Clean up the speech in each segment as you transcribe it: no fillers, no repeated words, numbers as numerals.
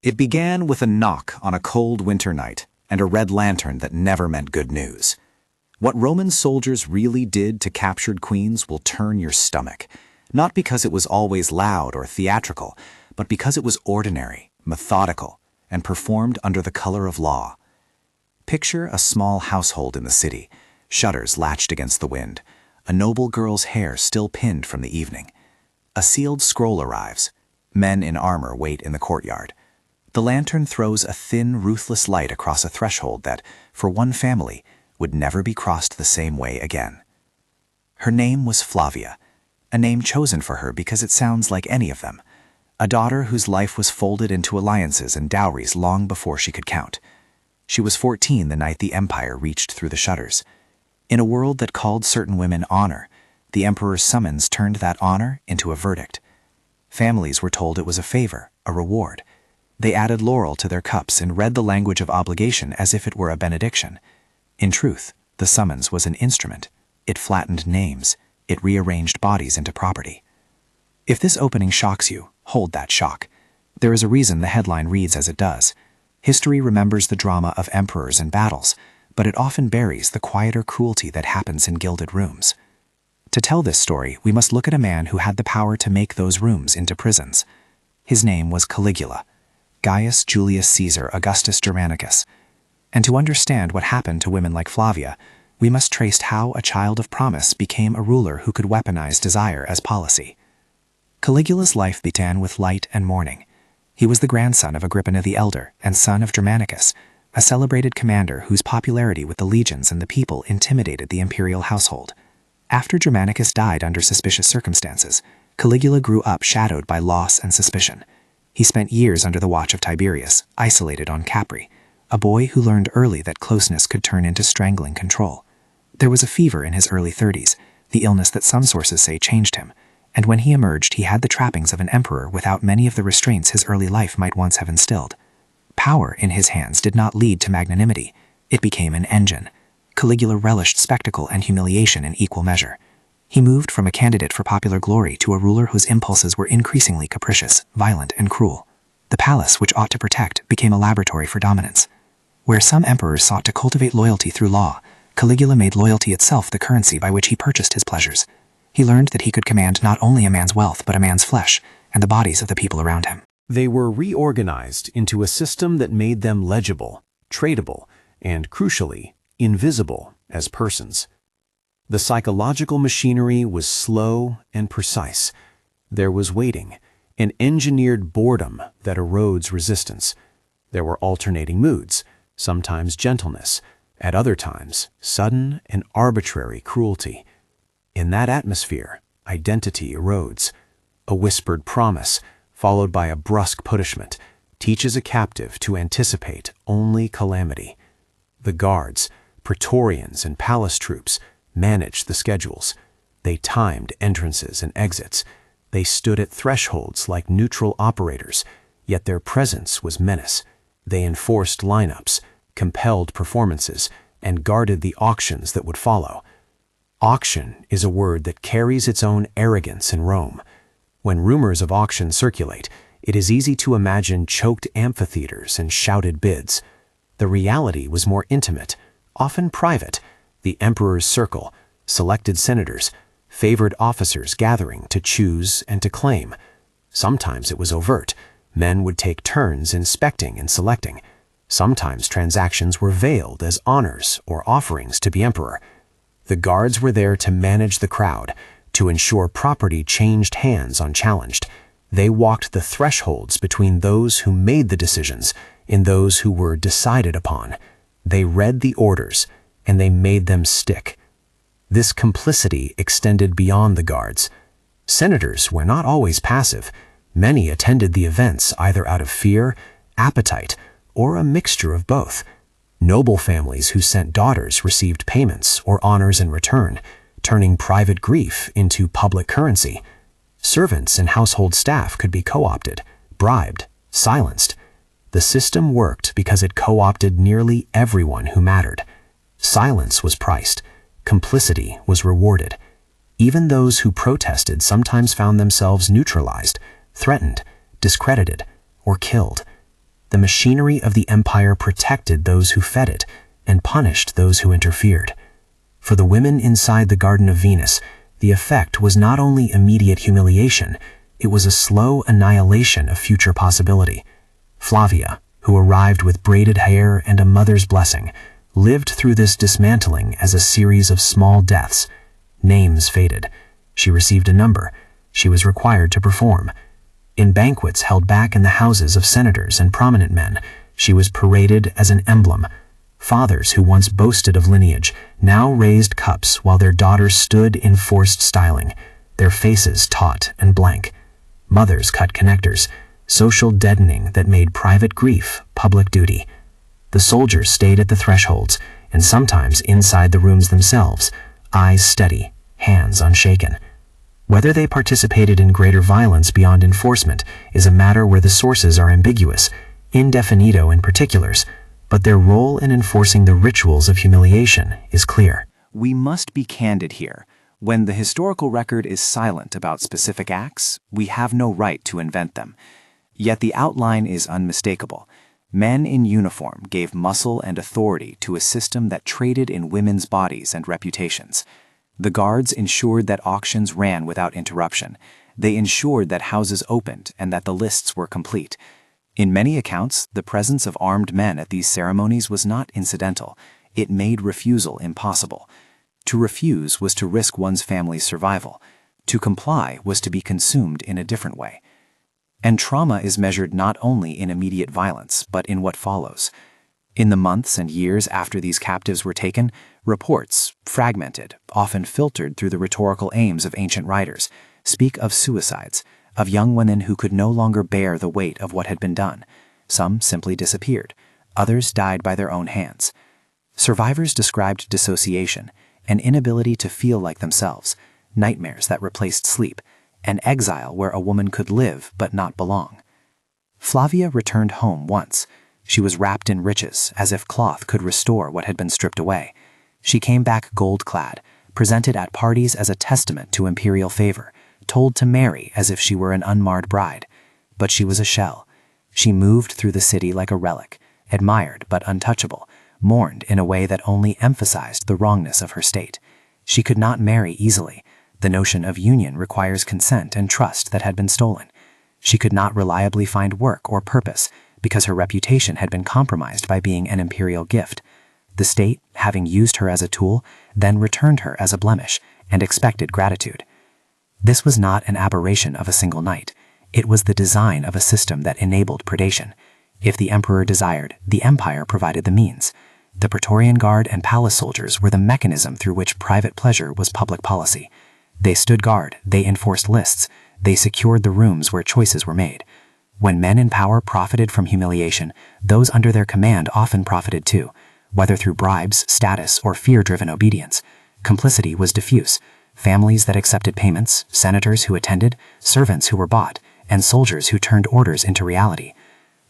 It began with a knock on a cold winter night and a red lantern that never meant good news. What Roman soldiers really did to captured queens will turn your stomach, not because it was always loud or theatrical, but because it was ordinary, methodical, and performed under the color of law. Picture a small household in the city, shutters latched against the wind, a noble girl's hair still pinned from the evening. A sealed scroll arrives. Men in armor wait in the courtyard. The lantern throws a thin, ruthless light across a threshold that, for one family, would never be crossed the same way again. Her name was Flavia, a name chosen for her because it sounds like any of them, a daughter whose life was folded into alliances and dowries long before she could count. She was 14 the night the Empire reached through the shutters. In a world that called certain women honor, the Emperor's summons turned that honor into a verdict. Families were told it was a favor, a reward. They added laurel to their cups and read the language of obligation as if it were a benediction. In truth, the summons was an instrument. It flattened names. It rearranged bodies into property. If this opening shocks you, hold that shock. There is a reason the headline reads as it does. History remembers the drama of emperors and battles, but it often buries the quieter cruelty that happens in gilded rooms. To tell this story, we must look at a man who had the power to make those rooms into prisons. His name was Caligula, Gaius Julius Caesar Augustus Germanicus. And to understand what happened to women like Flavia, we must trace how a child of promise became a ruler who could weaponize desire as policy. Caligula's life began with light and mourning. He was the grandson of Agrippina the Elder and son of Germanicus, a celebrated commander whose popularity with the legions and the people intimidated the imperial household. After Germanicus died under suspicious circumstances, Caligula grew up shadowed by loss and suspicion. He spent years under the watch of Tiberius, isolated on Capri, a boy who learned early that closeness could turn into strangling control. There was a fever in his early 30s, the illness that some sources say changed him, and when he emerged he had the trappings of an emperor without many of the restraints his early life might once have instilled. Power in his hands did not lead to magnanimity. It became an engine. Caligula relished spectacle and humiliation in equal measure. He moved from a candidate for popular glory to a ruler whose impulses were increasingly capricious, violent, and cruel. The palace, which ought to protect, became a laboratory for dominance. Where some emperors sought to cultivate loyalty through law, Caligula made loyalty itself the currency by which he purchased his pleasures. He learned that he could command not only a man's wealth but a man's flesh and the bodies of the people around him. They were reorganized into a system that made them legible, tradable, and, crucially, invisible as persons. The psychological machinery was slow and precise. There was waiting, an engineered boredom that erodes resistance. There were alternating moods, sometimes gentleness, at other times sudden and arbitrary cruelty. In that atmosphere, identity erodes. A whispered promise, followed by a brusque punishment, teaches a captive to anticipate only calamity. The guards, praetorians, and palace troops managed the schedules. They timed entrances and exits. They stood at thresholds like neutral operators, yet their presence was menace. They enforced lineups, compelled performances, and guarded the auctions that would follow. Auction is a word that carries its own arrogance in Rome. When rumors of auction circulate, it is easy to imagine choked amphitheaters and shouted bids. The reality was more intimate, often private. The emperor's circle, selected senators, favored officers gathering to choose and to claim. Sometimes it was overt. Men would take turns inspecting and selecting. Sometimes transactions were veiled as honors or offerings to the emperor. The guards were there to manage the crowd, to ensure property changed hands unchallenged. They walked the thresholds between those who made the decisions and those who were decided upon. They read the orders, and they made them stick. This complicity extended beyond the guards. Senators were not always passive. Many attended the events either out of fear, appetite, or a mixture of both. Noble families who sent daughters received payments or honors in return, turning private grief into public currency. Servants and household staff could be co-opted, bribed, silenced. The system worked because it co-opted nearly everyone who mattered. Silence was priced. Complicity was rewarded. Even those who protested sometimes found themselves neutralized, threatened, discredited, or killed. the machinery of the empire protected those who fed it and punished those who interfered. For the women inside the Garden of Venus, the effect was not only immediate humiliation, it was a slow annihilation of future possibility. Flavia, who arrived with braided hair and a mother's blessing, lived through this dismantling as a series of small deaths. Names faded. She received a number. She was required to perform. In banquets held back in the houses of senators and prominent men, she was paraded as an emblem. Fathers who once boasted of lineage now raised cups while their daughters stood in forced styling, their faces taut and blank. Mothers cut connectors, social deadening that made private grief public duty. The soldiers stayed at the thresholds, and sometimes inside the rooms themselves, eyes steady, hands unshaken. Whether they participated in greater violence beyond enforcement is a matter where the sources are ambiguous, indefinito in particulars, but their role in enforcing the rituals of humiliation is clear. We must be candid here. When the historical record is silent about specific acts, we have no right to invent them. Yet the outline is unmistakable. Men in uniform gave muscle and authority to a system that traded in women's bodies and reputations. The guards ensured that auctions ran without interruption. They ensured that houses opened and that the lists were complete. In many accounts, the presence of armed men at these ceremonies was not incidental. It made refusal impossible. To refuse was to risk one's family's survival. To comply was to be consumed in a different way. And trauma is measured not only in immediate violence, but in what follows. In the months and years after these captives were taken, reports, fragmented, often filtered through the rhetorical aims of ancient writers, speak of suicides, of young women who could no longer bear the weight of what had been done. Some simply disappeared. Others died by their own hands. Survivors described dissociation, an inability to feel like themselves, nightmares that replaced sleep, an exile where a woman could live but not belong. Flavia returned home once. She was wrapped in riches, as if cloth could restore what had been stripped away. She came back gold-clad, presented at parties as a testament to imperial favor, told to marry as if she were an unmarred bride. But she was a shell. She moved through the city like a relic, admired but untouchable, mourned in a way that only emphasized the wrongness of her state. She could not marry easily. The notion of union requires consent and trust that had been stolen. She could not reliably find work or purpose because her reputation had been compromised by being an imperial gift. The state, having used her as a tool, then returned her as a blemish and expected gratitude. This was not an aberration of a single night. It was the design of a system that enabled predation. If the emperor desired, the empire provided the means. The Praetorian Guard and palace soldiers were the mechanism through which private pleasure was public policy. They stood guard, they enforced lists, they secured the rooms where choices were made. When men in power profited from humiliation, those under their command often profited too, whether through bribes, status, or fear-driven obedience. Complicity was diffuse. Families that accepted payments, senators who attended, servants who were bought, and soldiers who turned orders into reality.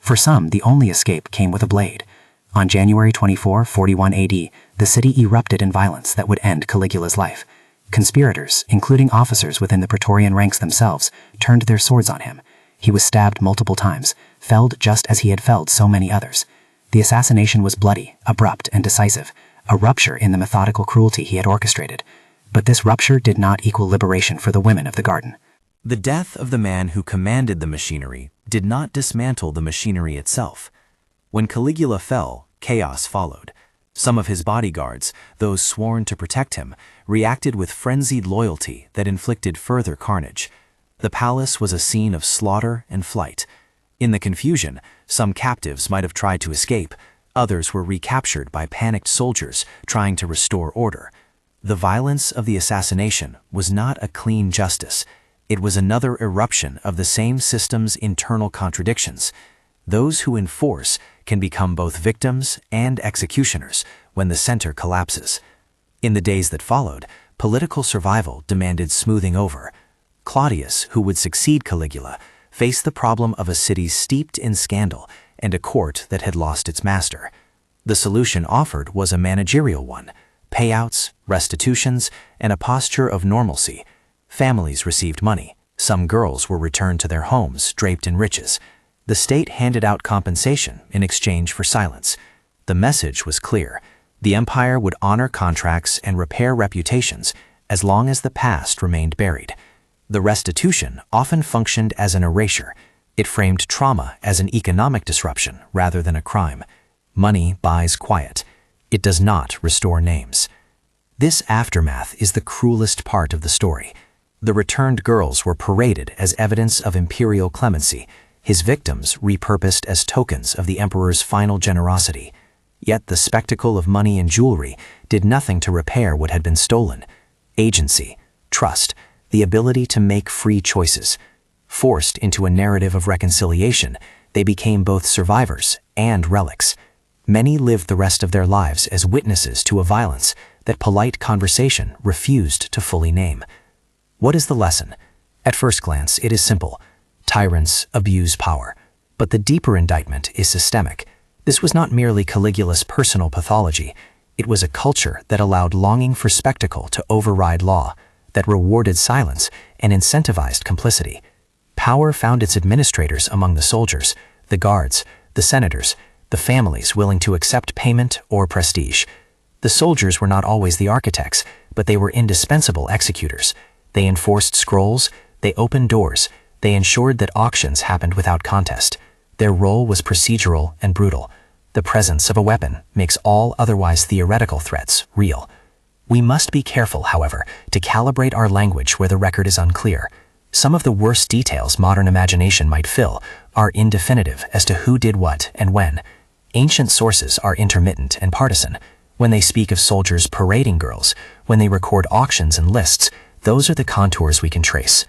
For some, the only escape came with a blade. On January 24, 41 AD, the city erupted in violence that would end Caligula's life. Conspirators, including officers within the Praetorian ranks themselves, turned their swords on him. He was stabbed multiple times, felled just as he had felled so many others. The assassination was bloody, abrupt, and decisive, a rupture in the methodical cruelty he had orchestrated. But this rupture did not equal liberation for the women of the garden. The death of the man who commanded the machinery did not dismantle the machinery itself. When Caligula fell, chaos followed. Some of his bodyguards, those sworn to protect him, reacted with frenzied loyalty that inflicted further carnage. The palace was a scene of slaughter and flight. In the confusion, some captives might have tried to escape. Others were recaptured by panicked soldiers trying to restore order. The violence of the assassination was not a clean justice. It was another eruption of the same system's internal contradictions. Those who enforce can become both victims and executioners when the center collapses. In the days that followed, political survival demanded smoothing over. Claudius, who would succeed Caligula, faced the problem of a city steeped in scandal and a court that had lost its master. The solution offered was a managerial one: payouts, restitutions, and a posture of normalcy. Families received money. Some girls were returned to their homes draped in riches. The state handed out compensation in exchange for silence. The message was clear. The empire would honor contracts and repair reputations as long as the past remained buried. The restitution often functioned as an erasure. It framed trauma as an economic disruption rather than a crime. Money buys quiet. It does not restore names. This aftermath is the cruelest part of the story. The returned girls were paraded as evidence of imperial clemency, his victims repurposed as tokens of the emperor's final generosity. Yet the spectacle of money and jewelry did nothing to repair what had been stolen. Agency, trust, the ability to make free choices. Forced into a narrative of reconciliation, they became both survivors and relics. Many lived the rest of their lives as witnesses to a violence that polite conversation refused to fully name. What is the lesson? At first glance, it is simple. Tyrants abuse power. But the deeper indictment is systemic. This was not merely Caligula's personal pathology. It was a culture that allowed longing for spectacle to override law, that rewarded silence and incentivized complicity. Power found its administrators among the soldiers, the guards, the senators, the families willing to accept payment or prestige. The soldiers were not always the architects, but they were indispensable executors. They enforced scrolls, they opened doors, they ensured that auctions happened without contest. Their role was procedural and brutal. The presence of a weapon makes all otherwise theoretical threats real. We must be careful, however, to calibrate our language where the record is unclear. Some of the worst details modern imagination might fill are indefinitive as to who did what and when. Ancient sources are intermittent and partisan. When they speak of soldiers parading girls, when they record auctions and lists, those are the contours we can trace.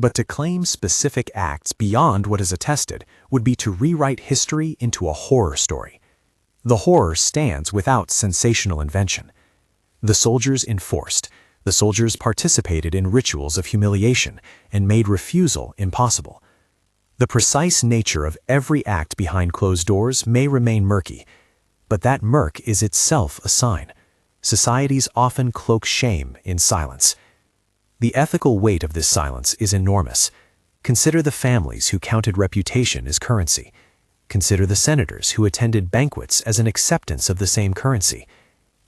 But to claim specific acts beyond what is attested would be to rewrite history into a horror story. The horror stands without sensational invention. The soldiers enforced. The soldiers participated in rituals of humiliation and made refusal impossible. The precise nature of every act behind closed doors may remain murky, but that murk is itself a sign. Societies often cloak shame in silence. The ethical weight of this silence is enormous. Consider the families who counted reputation as currency. Consider the senators who attended banquets as an acceptance of the same currency.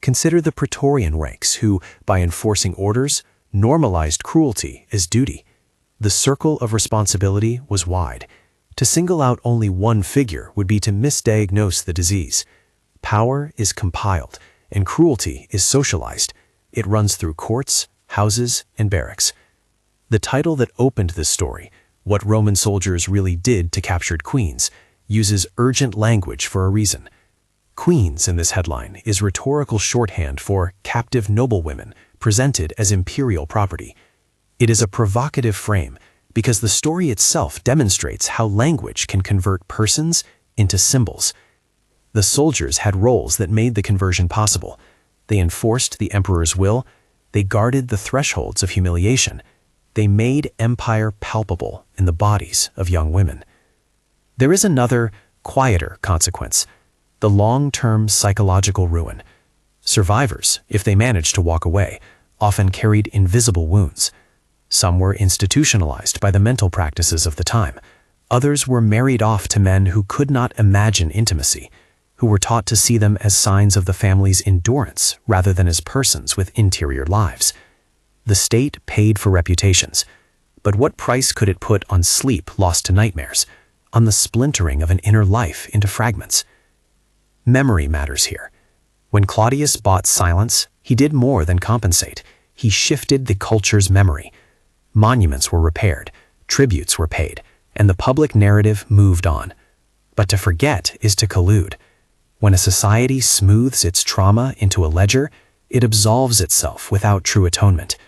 Consider the Praetorian ranks who, by enforcing orders, normalized cruelty as duty. The circle of responsibility was wide. To single out only one figure would be to misdiagnose the disease. Power is compiled, and cruelty is socialized. It runs through courts, houses, and barracks. The title that opened this story, What Roman Soldiers Really Did to Captured Queens, uses urgent language for a reason. Queens in this headline is rhetorical shorthand for captive noblewomen presented as imperial property. It is a provocative frame because the story itself demonstrates how language can convert persons into symbols. The soldiers had roles that made the conversion possible. They enforced the emperor's will. They guarded the thresholds of humiliation. They made empire palpable in the bodies of young women. There is another, quieter consequence: the long-term psychological ruin. Survivors, if they managed to walk away, often carried invisible wounds. Some were institutionalized by the mental practices of the time. Others were married off to men who could not imagine intimacy, who were taught to see them as signs of the family's endurance rather than as persons with interior lives. The state paid for reputations, but what price could it put on sleep lost to nightmares, on the splintering of an inner life into fragments? Memory matters here. When Claudius bought silence, he did more than compensate. He shifted the culture's memory. Monuments were repaired, tributes were paid, and the public narrative moved on. But to forget is to collude. When a society smooths its trauma into a ledger, it absolves itself without true atonement.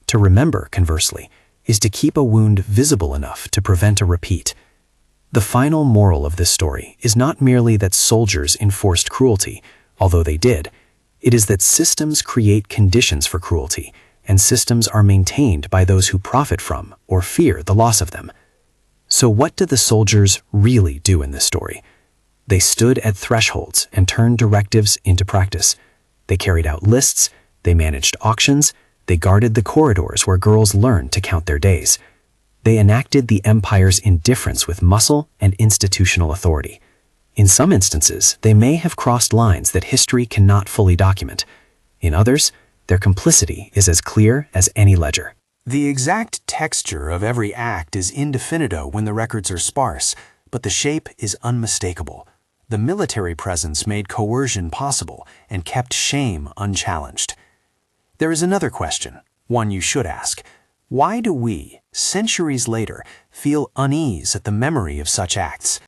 To remember, conversely, is to keep a wound visible enough to prevent a repeat. The final moral of this story is not merely that soldiers enforced cruelty, although they did. It is that systems create conditions for cruelty, and systems are maintained by those who profit from or fear the loss of them. So what did the soldiers really do in this story? They stood at thresholds and turned directives into practice. They carried out lists, they managed auctions, they guarded the corridors where girls learned to count their days. They enacted the empire's indifference with muscle and institutional authority. In some instances, they may have crossed lines that history cannot fully document. In others, their complicity is as clear as any ledger. The exact texture of every act is indefinito when the records are sparse, but the shape is unmistakable. The military presence made coercion possible and kept shame unchallenged. There is another question, one you should ask. Why do we, centuries later, feel unease at the memory of such acts?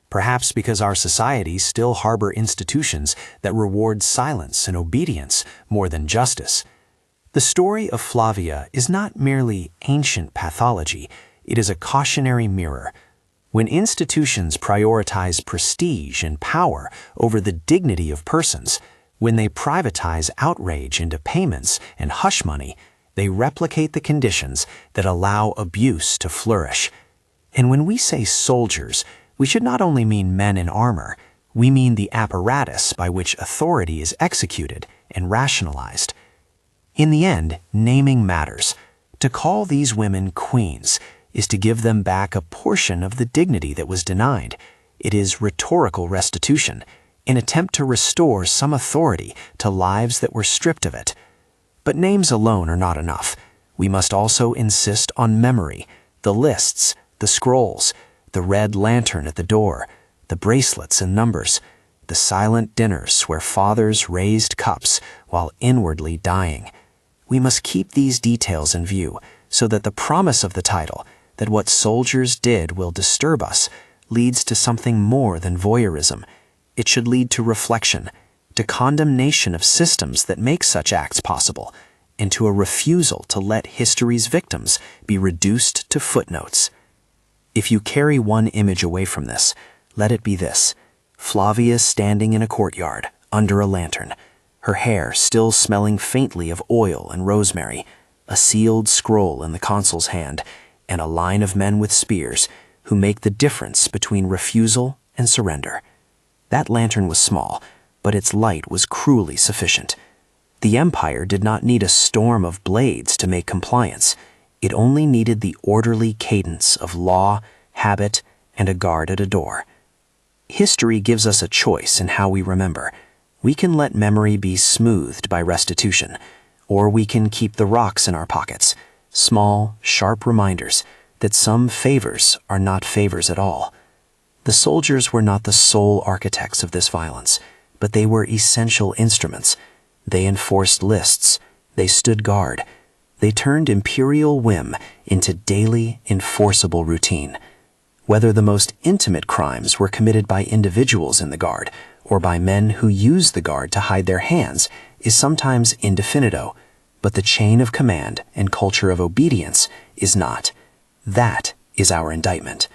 Perhaps because our societies still harbor institutions that reward silence and obedience more than justice. The story of Flavia is not merely ancient pathology, it is a cautionary mirror. When institutions prioritize prestige and power over the dignity of persons, when they privatize outrage into payments and hush money, they replicate the conditions that allow abuse to flourish. And when we say soldiers, we should not only mean men in armor, we mean the apparatus by which authority is executed and rationalized. In the end, naming matters. To call these women queens is to give them back a portion of the dignity that was denied. It is rhetorical restitution, an attempt to restore some authority to lives that were stripped of it. But names alone are not enough. We must also insist on memory, the lists, the scrolls, the red lantern at the door, the bracelets and numbers, the silent dinners where fathers raised cups while inwardly dying. We must keep these details in view so that the promise of the title, that what soldiers did will disturb us, leads to something more than voyeurism. It should lead to reflection, to condemnation of systems that make such acts possible, and to a refusal to let history's victims be reduced to footnotes. If you carry one image away from this, let it be this: Flavia standing in a courtyard, under a lantern, her hair still smelling faintly of oil and rosemary, a sealed scroll in the consul's hand, and a line of men with spears who make the difference between refusal and surrender. That lantern was small, but its light was cruelly sufficient. The empire did not need a storm of blades to make compliance. It only needed the orderly cadence of law, habit, and a guard at a door. History gives us a choice in how we remember. We can let memory be smoothed by restitution, or we can keep the rocks in our pockets, small, sharp reminders that some favors are not favors at all. The soldiers were not the sole architects of this violence, but they were essential instruments. They enforced lists. They stood guard. They turned imperial whim into daily, enforceable routine. Whether the most intimate crimes were committed by individuals in the guard or by men who used the guard to hide their hands is sometimes indefinito, but the chain of command and culture of obedience is not. That is our indictment.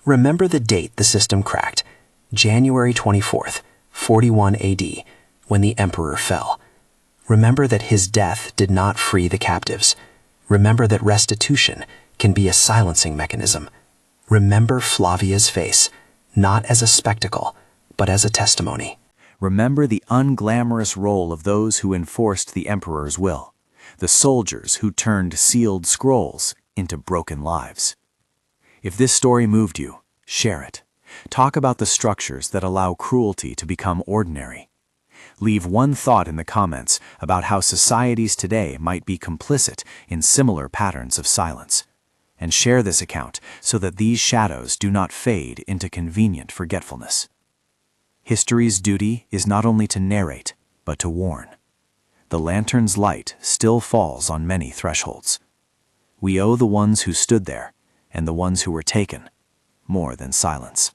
Remember the date the system cracked, January 24th, 41 AD, when the emperor fell. Remember that his death did not free the captives. Remember that restitution can be a silencing mechanism. Remember Flavia's face, not as a spectacle, but as a testimony. Remember the unglamorous role of those who enforced the emperor's will, the soldiers who turned sealed scrolls into broken lives. If this story moved you, share it. Talk about the structures that allow cruelty to become ordinary. Leave one thought in the comments about how societies today might be complicit in similar patterns of silence. And share this account so that these shadows do not fade into convenient forgetfulness. History's duty is not only to narrate, but to warn. The lantern's light still falls on many thresholds. We owe the ones who stood there and the ones who were taken more than silence.